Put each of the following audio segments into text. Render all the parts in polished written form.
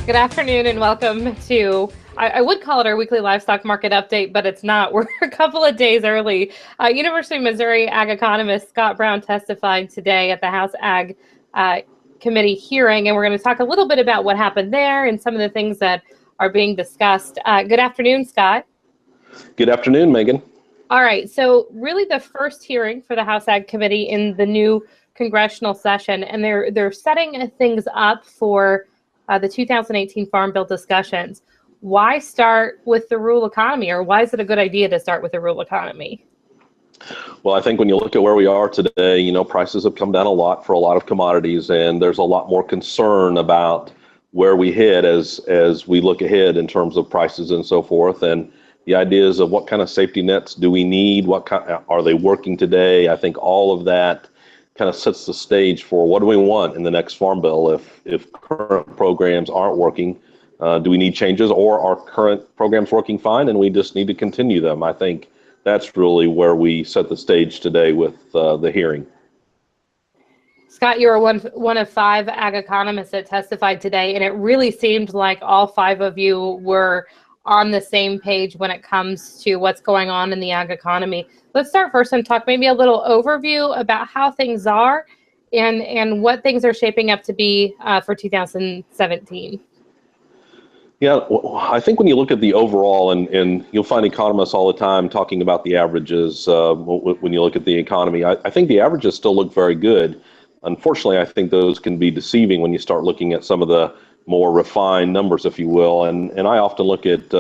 Good afternoon and welcome to, I would call it our weekly livestock market update, but it's not. We're a couple of days early. University of Missouri ag economist Scott Brown testified today at the House Ag Committee hearing, and we're going to talk a little bit about what happened there and some of the things that are being discussed. Good afternoon, Scott. Good afternoon, Megan. All right, so really the first hearing for the House Ag Committee in the new congressional session, and they're setting things up for the 2018 Farm Bill discussions. Why start with the rural economy, or why is it a good idea to start with the rural economy? Well, I think when you look at where we are today, prices have come down a lot for a lot of commodities, and there's a lot more concern about where we head as we look ahead in terms of prices and so forth. And the ideas of what kind of safety nets do we need? What kind, are they working today? I think all of that kind of sets the stage for what do we want in the next farm bill. If current programs aren't working, do we need changes, or are current programs working fine and we just need to continue them? I think that's really where we set the stage today with the hearing. Scott, you were one of five ag economists that testified today, and it really seemed like all five of you were on the same page when it comes to what's going on in the ag economy. Let's start first and talk maybe a little overview about how things are and what things are shaping up to be for 2017. Yeah, well, I think when you look at the overall, and you'll find economists all the time talking about the averages when you look at the economy, I think the averages still look very good. Unfortunately, I think those can be deceiving when you start looking at some of the more refined numbers, if you will. And I often look at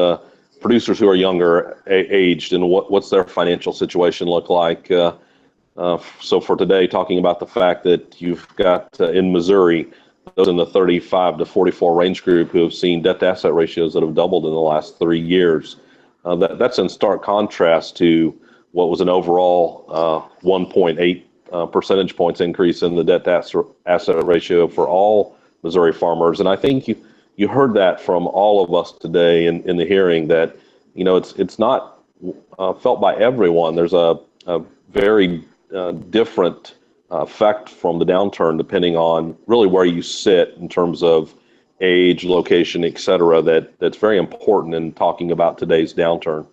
producers who are younger aged and what's their financial situation look like. So for today, talking about the fact that you've got in Missouri, those in the 35 to 44 range group who have seen debt to asset ratios that have doubled in the last 3 years. That's in stark contrast to what was an overall 1.8 percentage points increase in the debt to asset ratio for all Missouri farmers. And I think you heard that from all of us today in the hearing, that it's not felt by everyone. There's a very different effect from the downturn depending on really where you sit in terms of age, location, et cetera. That's very important in talking about today's downturn.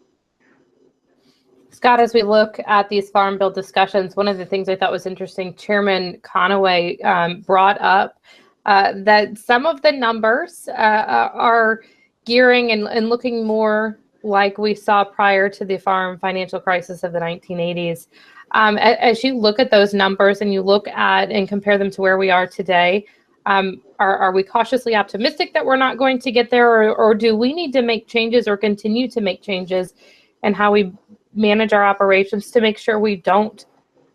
Scott, as we look at these farm bill discussions, one of the things I thought was interesting, Chairman Conaway brought up that some of the numbers are gearing and looking more like we saw prior to the farm financial crisis of the 1980s. As you look at those numbers and you look at and compare them to where we are today, are we cautiously optimistic that we're not going to get there, or do we need to make changes or continue to make changes in how we manage our operations to make sure we don't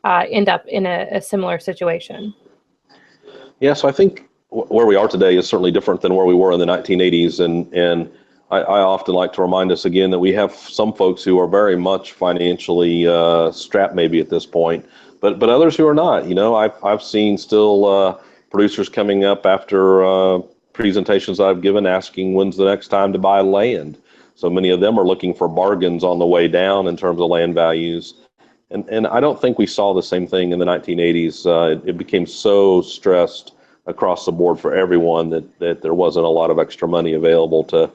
end up in a similar situation? Yeah, so I think where we are today is certainly different than where we were in the 1980s. And I often like to remind us again that we have some folks who are very much financially strapped maybe at this point, but others who are not. I've seen still producers coming up after presentations I've given asking when's the next time to buy land. So many of them are looking for bargains on the way down in terms of land values. And I don't think we saw the same thing in the 1980s. It became so stressed across the board for everyone that there wasn't a lot of extra money available to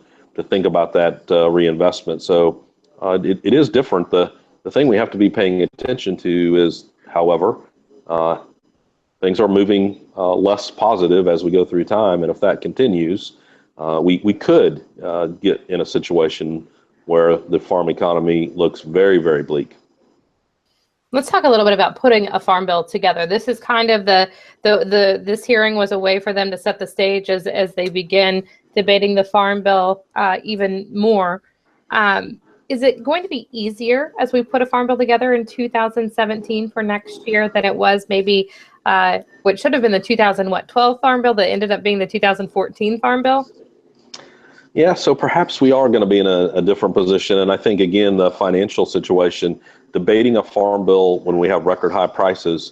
think about that reinvestment. So it is different. The thing we have to be paying attention to is, however, things are moving less positive as we go through time. And if that continues, we could get in a situation where the farm economy looks very, very bleak. Let's talk a little bit about putting a farm bill together. This is kind of this hearing was a way for them to set the stage as they begin debating the farm bill even more. Is it going to be easier as we put a farm bill together in 2017 for next year than it was maybe what should have been the 2012 farm bill that ended up being the 2014 farm bill? Yeah, so perhaps we are going to be in a different position. And I think, again, the financial situation, debating a farm bill when we have record high prices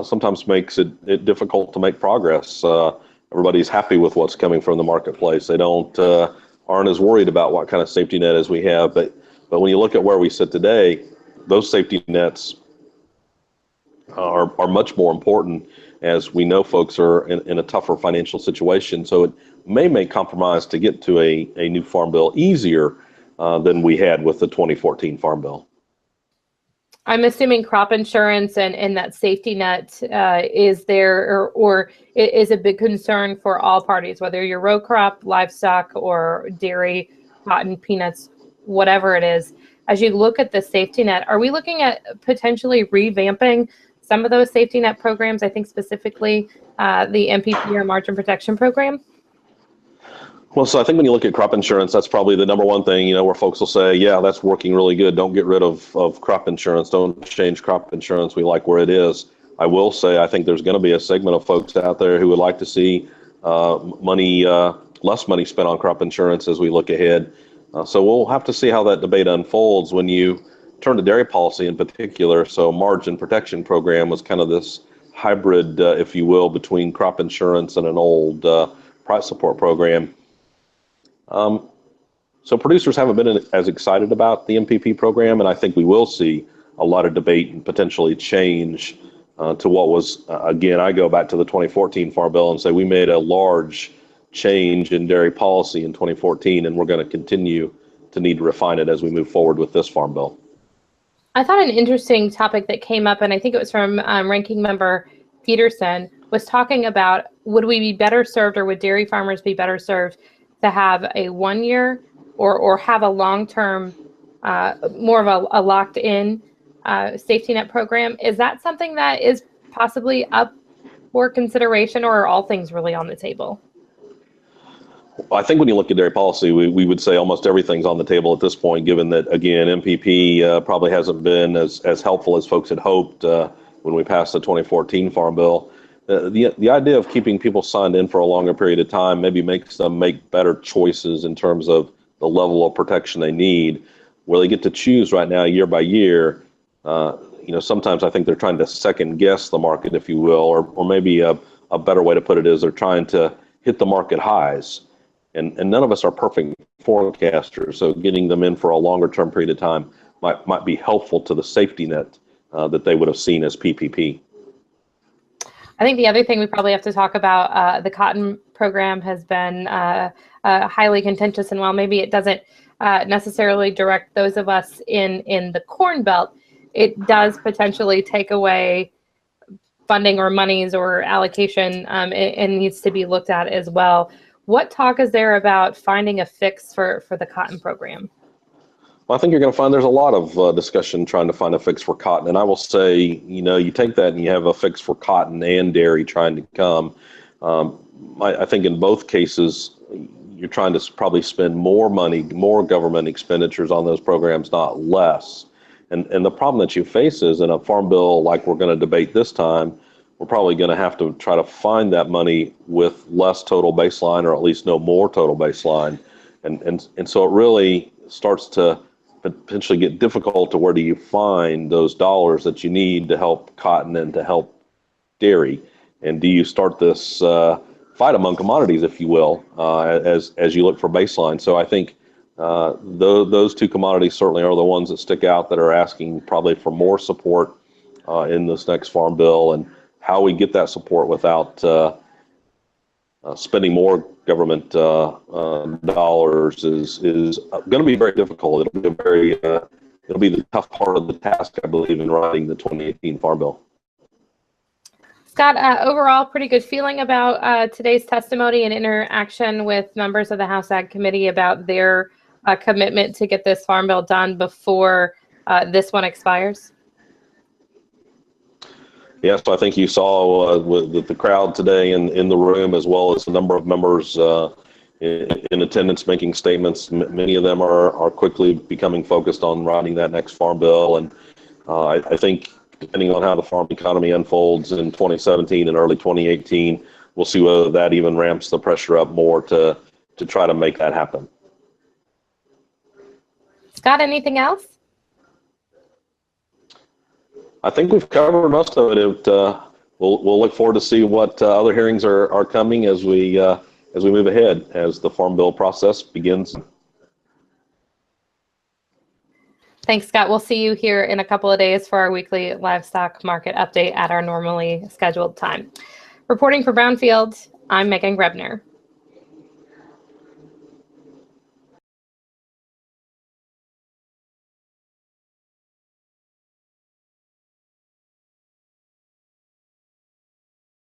sometimes makes it difficult to make progress. Everybody's happy with what's coming from the marketplace. They aren't as worried about what kind of safety net as we have. But when you look at where we sit today, those safety nets are much more important, as we know folks are in a tougher financial situation. So it may make compromise to get to a new farm bill easier than we had with the 2014 Farm Bill. I'm assuming crop insurance and that safety net is there or is a big concern for all parties, whether you're row crop, livestock, or dairy, cotton, peanuts, whatever it is. As you look at the safety net, are we looking at potentially revamping some of those safety net programs? I think specifically the MPP or margin protection program. Well, so I think when you look at crop insurance, that's probably the number one thing, where folks will say, yeah, that's working really good. Don't get rid of crop insurance. Don't change crop insurance. We like where it is. I will say, I think there's going to be a segment of folks out there who would like to see less money spent on crop insurance as we look ahead. So we'll have to see how that debate unfolds when you turn to dairy policy in particular. So margin protection program was kind of this hybrid, if you will, between crop insurance and an old price support program. So producers haven't been as excited about the MPP program, and I think we will see a lot of debate and potentially change to what was, again, I go back to the 2014 Farm Bill and say we made a large change in dairy policy in 2014, and we're going to continue to need to refine it as we move forward with this Farm Bill. I thought an interesting topic that came up, and I think it was from Ranking Member Peterson, was talking about would we be better served, or would dairy farmers be better served to have a 1 year or have a long-term, more of a locked-in safety net program? Is that something that is possibly up for consideration, or are all things really on the table? I think when you look at dairy policy, we would say almost everything's on the table at this point, given that, again, MPP probably hasn't been as helpful as folks had hoped when we passed the 2014 Farm Bill. The idea of keeping people signed in for a longer period of time maybe makes them make better choices in terms of the level of protection they need, where they get to choose right now year by year. Sometimes I think they're trying to second guess the market, if you will, or maybe a better way to put it is they're trying to hit the market highs. And none of us are perfect forecasters, so getting them in for a longer term period of time might be helpful to the safety net that they would have seen as PPP. I think the other thing we probably have to talk about, the cotton program has been highly contentious, and while maybe it doesn't necessarily direct those of us in the Corn Belt, it does potentially take away funding or monies or allocation, and needs to be looked at as well. What talk is there about finding a fix for the cotton program? Well, I think you're going to find there's a lot of discussion trying to find a fix for cotton. And I will say, you take that and you have a fix for cotton and dairy trying to come. I think in both cases, you're trying to probably spend more money, more government expenditures on those programs, not less. And the problem that you face is in a farm bill like we're going to debate this time, we're probably going to have to try to find that money with less total baseline, or at least no more total baseline. And so it really starts to potentially get difficult to where do you find those dollars that you need to help cotton and to help dairy. And do you start this fight among commodities, if you will, as you look for baseline? So I think those two commodities certainly are the ones that stick out that are asking probably for more support in this next farm bill, and how we get that support without spending more government dollars is going to be very difficult. It'll be the tough part of the task, I believe, in writing the 2018 Farm Bill. Scott, overall, pretty good feeling about today's testimony and interaction with members of the House Ag Committee about their commitment to get this Farm Bill done before this one expires? Yes, I think you saw with the crowd today in the room, as well as a number of members in attendance making statements. Many of them are quickly becoming focused on writing that next farm bill. And I think depending on how the farm economy unfolds in 2017 and early 2018, we'll see whether that even ramps the pressure up more to try to make that happen. Scott, anything else? I think we've covered most of it. We'll look forward to see what other hearings are coming as we move ahead, as the Farm Bill process begins. Thanks, Scott. We'll see you here in a couple of days for our weekly livestock market update at our normally scheduled time. Reporting for Brownfield, I'm Megan Grebner.